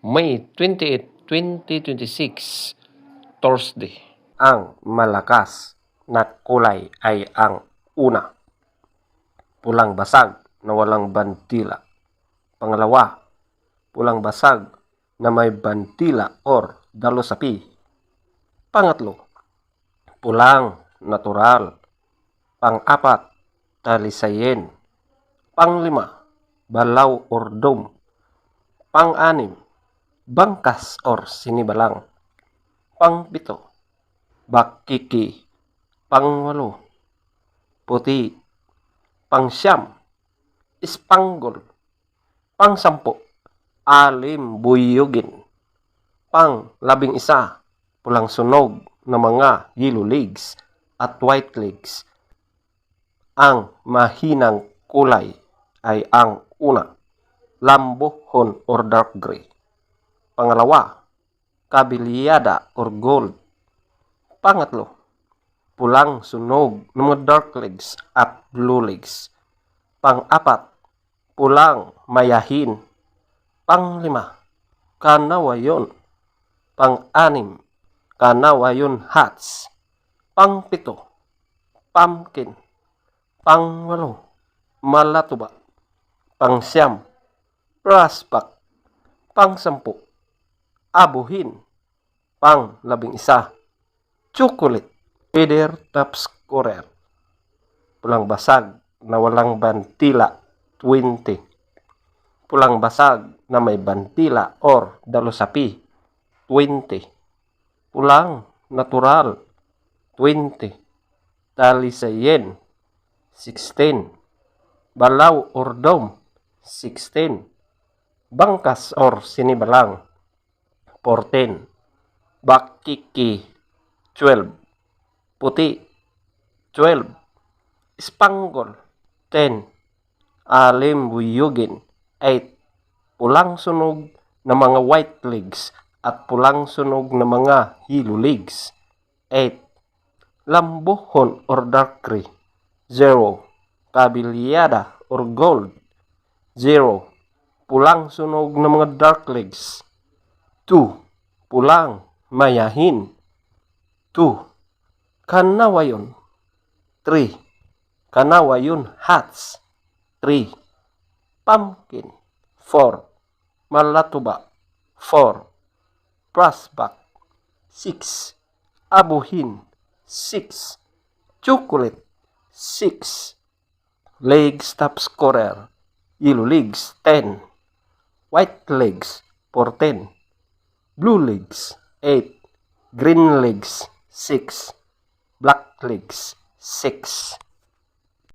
May 28, 2026, Thursday. Ang malakas na kulay ay ang una, pulang basag na walang bantila. Pangalawa, pulang basag na may bantila or dalo-sapi. Pangatlo, pulang natural. Pang-apat, talisayin. Panglima, balaw or dome. Pang-anim, bangkas or sinibalang. Pang-pito, bakiki. Pang-walo, puti. Pang-siyam, ispanggol. Pang-sampu, alim buyugin. Pang-11, pulang sunog na mga yellow legs at white legs. Ang mahinang kulay ay ang una, lambohon or dark gray. Pangalawa, kabilyada or gold. Pangatlo, pulang sunog ng mga dark legs at blue legs. Pang-apat, pulang mayahin. Panglima, kanawayon. Pang-anim, kanawayon hats. Pang-pito, pumpkin. Pang-walo, malatuba. Pang-siyam, raspak. Pang-sampu, abuhin. Pang-11, chocolate. Feather top scorer, pulang basag na walang bantila 20. Pulang basag na may bantila or dalo-sapi 20. Pulang natural 20. Talisayin 16. Balaw or dome 16. Bangkas or sinibalang 14. Bakiki 12. Puti 12. Ispanggol 10. Alim buyugin 8. Pulang sunog na mga white legs at pulang sunog na mga yellow legs 8. Lambohon or dark gray 0. Kabilyada or gold 0. Pulang sunog na mga dark legs 2. Pulang mayahin 2. Kanawayon 3. Kanawayon hats 3. Pumpkin 4. Malatuba 4. Prasbak 6. Abuhin 6. Chocolate 6. Legs top scorer, yellow legs 10. White legs 14. Blue legs 8. Green legs 6. Black legs 6.